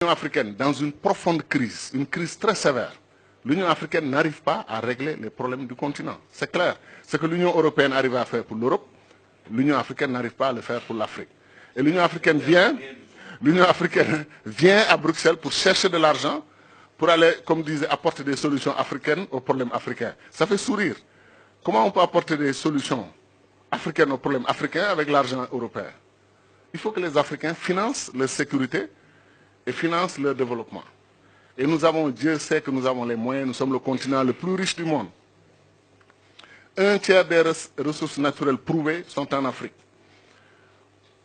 L'Union africaine, dans une profonde crise, une crise très sévère, l'Union africaine n'arrive pas à régler les problèmes du continent. C'est clair. Ce que l'Union européenne arrive à faire pour l'Europe, l'Union africaine n'arrive pas à le faire pour l'Afrique. Et l'Union africaine vient à Bruxelles pour chercher de l'argent, pour aller, comme disait, apporter des solutions africaines aux problèmes africains. Ça fait sourire. Comment on peut apporter des solutions africaines aux problèmes africains avec l'argent européen? Il faut que les Africains financent leur sécurité et financent leur développement. Et nous avons, Dieu sait que nous avons les moyens, nous sommes le continent le plus riche du monde. Un tiers des ressources naturelles prouvées sont en Afrique.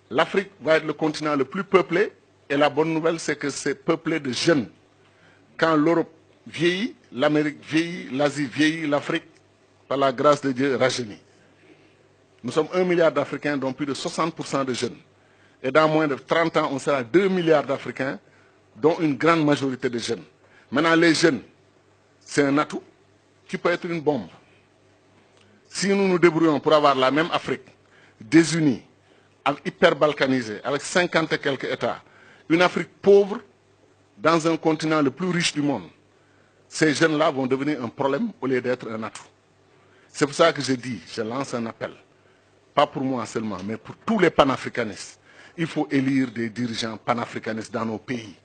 L'Afrique va être le continent le plus peuplé, et la bonne nouvelle, c'est que c'est peuplé de jeunes. Quand l'Europe vieillit, l'Amérique vieillit, l'Asie vieillit, l'Afrique, par la grâce de Dieu, rajeunit. Nous sommes 1 milliard d'Africains, dont plus de 60% de jeunes. Et dans moins de 30 ans, on sera 2 milliards d'Africains, dont une grande majorité de jeunes. Maintenant, les jeunes, c'est un atout qui peut être une bombe. Si nous nous débrouillons pour avoir la même Afrique, désunie, hyper balkanisée, avec 50 et quelques États, une Afrique pauvre dans un continent le plus riche du monde, ces jeunes-là vont devenir un problème au lieu d'être un atout. C'est pour ça que je lance un appel, pas pour moi seulement, mais pour tous les panafricanistes. Il faut élire des dirigeants panafricanistes dans nos pays.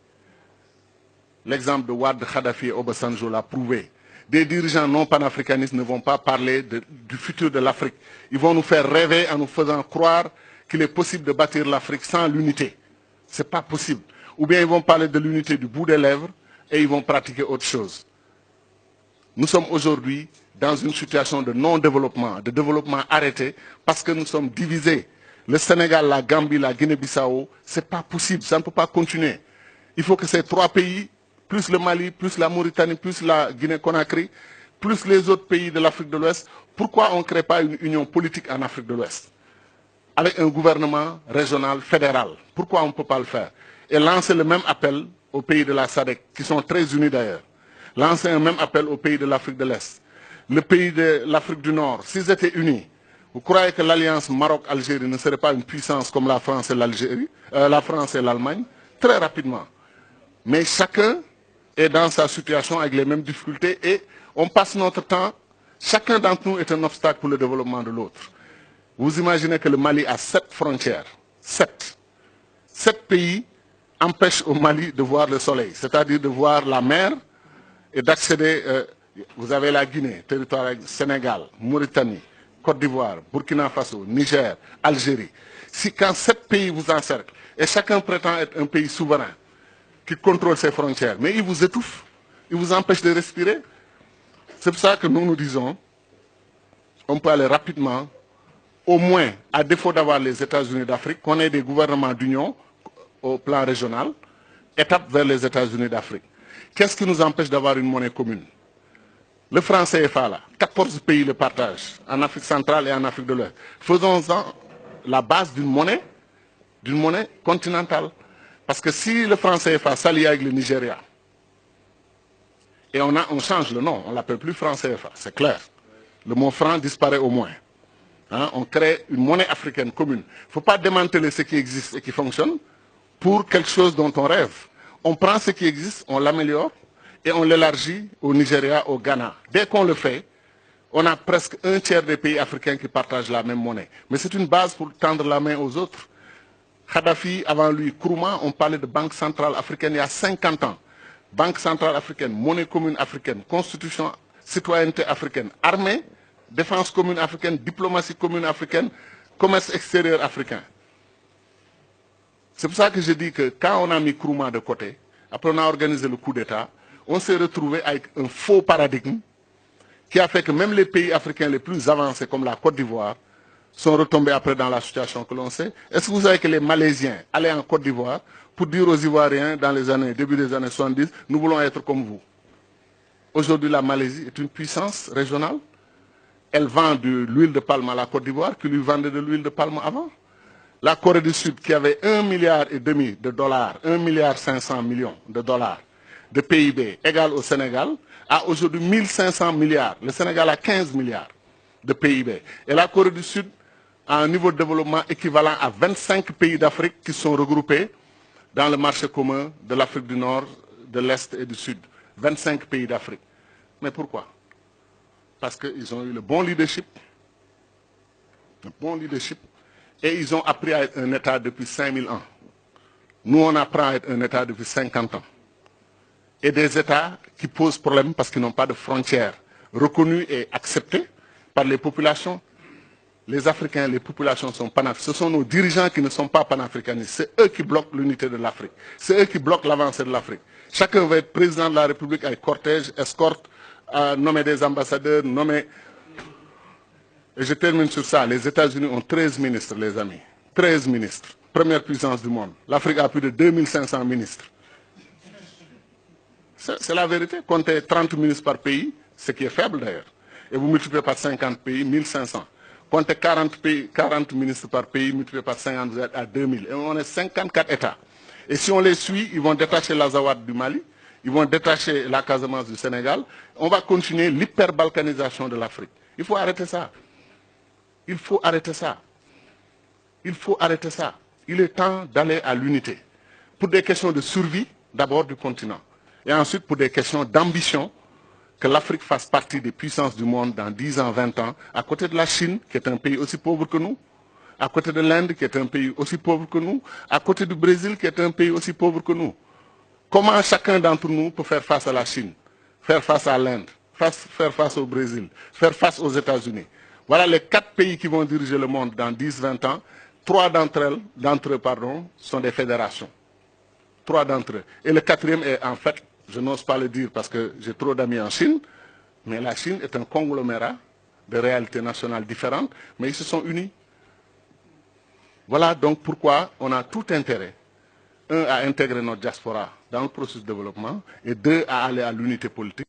L'exemple de Wade, Kadhafi et Obasanjo l'a prouvé. Des dirigeants non panafricanistes ne vont pas parler du futur de l'Afrique. Ils vont nous faire rêver en nous faisant croire qu'il est possible de bâtir l'Afrique sans l'unité. Ce n'est pas possible. Ou bien ils vont parler de l'unité du bout des lèvres et ils vont pratiquer autre chose. Nous sommes aujourd'hui dans une situation de non-développement, de développement arrêté, parce que nous sommes divisés. Le Sénégal, la Gambie, la Guinée-Bissau, ce n'est pas possible, ça ne peut pas continuer. Il faut que ces trois pays, plus le Mali, plus la Mauritanie, plus la Guinée-Conakry, plus les autres pays de l'Afrique de l'Ouest, pourquoi on ne crée pas une union politique en Afrique de l'Ouest avec un gouvernement régional, fédéral? Pourquoi on ne peut pas le faire? Et lancer le même appel aux pays de la SADC, qui sont très unis d'ailleurs. Lancer un même appel aux pays de l'Afrique de l'Est. Le pays de l'Afrique du Nord, s'ils étaient unis, vous croyez que l'alliance Maroc-Algérie ne serait pas une puissance comme la France et l'Algérie, la France et l'Allemagne? Très rapidement. Mais chacun est dans sa situation avec les mêmes difficultés et on passe notre temps, chacun d'entre nous est un obstacle pour le développement de l'autre. Vous imaginez que le Mali a 7 frontières. 7. 7 pays empêchent au Mali de voir le soleil, c'est-à-dire de voir la mer et d'accéder. Vous avez la Guinée, territoire Sénégal, Mauritanie, Côte d'Ivoire, Burkina Faso, Niger, Algérie. Quand 7 pays vous encerclent et chacun prétend être un pays souverain qui contrôle ses frontières, mais ils vous étouffent, ils vous empêchent de respirer. C'est pour ça que nous disons, on peut aller rapidement, au moins, à défaut d'avoir les États-Unis d'Afrique, qu'on ait des gouvernements d'union au plan régional, étape vers les États-Unis d'Afrique. Qu'est-ce qui nous empêche d'avoir une monnaie commune? Le franc CFA, là, 14 pays le partagent, en Afrique centrale et en Afrique de l'Ouest. Faisons-en la base d'une monnaie continentale. Parce que si le franc CFA s'allie avec le Nigeria, et on change le nom, on ne l'appelle plus franc CFA, c'est clair. Le mot franc disparaît au moins. Hein, on crée une monnaie africaine commune. Il ne faut pas démanteler ce qui existe et qui fonctionne pour quelque chose dont on rêve. On prend ce qui existe, on l'améliore et on l'élargit au Nigeria, au Ghana. Dès qu'on le fait, on a presque un tiers des pays africains qui partagent la même monnaie. Mais c'est une base pour tendre la main aux autres. Kadhafi, avant lui, Nkrumah, on parlait de Banque centrale africaine il y a 50 ans. Banque centrale africaine, monnaie commune africaine, constitution, citoyenneté africaine, armée, défense commune africaine, diplomatie commune africaine, commerce extérieur africain. C'est pour ça que je dis que quand on a mis Nkrumah de côté, après on a organisé le coup d'État, on s'est retrouvé avec un faux paradigme qui a fait que même les pays africains les plus avancés comme la Côte d'Ivoire sont retombés après dans la situation que l'on sait. Est-ce que vous savez que les Malaisiens allaient en Côte d'Ivoire pour dire aux Ivoiriens dans les début des années 70, nous voulons être comme vous? Aujourd'hui, la Malaisie est une puissance régionale. Elle vend de l'huile de palme à la Côte d'Ivoire, qui lui vendait de l'huile de palme avant. La Corée du Sud, qui avait 1,5 milliard de dollars, 1,5 milliard de dollars de PIB égal au Sénégal, a aujourd'hui 1500 milliards. Le Sénégal a 15 milliards de PIB. Et la Corée du Sud a un niveau de développement équivalent à 25 pays d'Afrique qui sont regroupés dans le marché commun de l'Afrique du Nord, de l'Est et du Sud. 25 pays d'Afrique. Mais pourquoi? Parce qu'ils ont eu le bon leadership, et ils ont appris à être un État depuis 5000 ans. Nous, on apprend à être un État depuis 50 ans. Et des États qui posent problème parce qu'ils n'ont pas de frontières reconnues et acceptées par les populations. Les Africains, les populations sont panafricaines. Ce sont nos dirigeants qui ne sont pas panafricanistes. C'est eux qui bloquent l'unité de l'Afrique. C'est eux qui bloquent l'avancée de l'Afrique. Chacun veut être président de la République avec cortège, escorte, nommer des ambassadeurs, nommer... Et je termine sur ça. Les États-Unis ont 13 ministres, les amis. 13 ministres. Première puissance du monde. L'Afrique a plus de 2500 ministres. C'est la vérité. Comptez 30 ministres par pays, ce qui est faible d'ailleurs. Et vous multipliez par 50 pays, 1500. Comptez 40 ministres par pays, multiplié par 50, vous êtes à 2000. Et on est 54 États. Et si on les suit, ils vont détacher l'Azawad du Mali, ils vont détacher la Casamance du Sénégal. On va continuer l'hyperbalkanisation de l'Afrique. Il faut arrêter ça. Il faut arrêter ça. Il faut arrêter ça. Il est temps d'aller à l'unité. Pour des questions de survie, d'abord du continent. Et ensuite pour des questions d'ambition, que l'Afrique fasse partie des puissances du monde dans 10 ans, 20 ans, à côté de la Chine, qui est un pays aussi pauvre que nous, à côté de l'Inde, qui est un pays aussi pauvre que nous, à côté du Brésil, qui est un pays aussi pauvre que nous. Comment chacun d'entre nous peut faire face à la Chine, faire face à l'Inde, faire face au Brésil, faire face aux États-Unis? Voilà les 4 pays qui vont diriger le monde dans 10-20 ans. 3 d'entre eux, sont des fédérations. 3 d'entre eux. Et le 4e est en fait, je n'ose pas le dire parce que j'ai trop d'amis en Chine, mais la Chine est un conglomérat de réalités nationales différentes, mais ils se sont unis. Voilà donc pourquoi on a tout intérêt, 1, à intégrer notre diaspora dans le processus de développement, et 2, à aller à l'unité politique.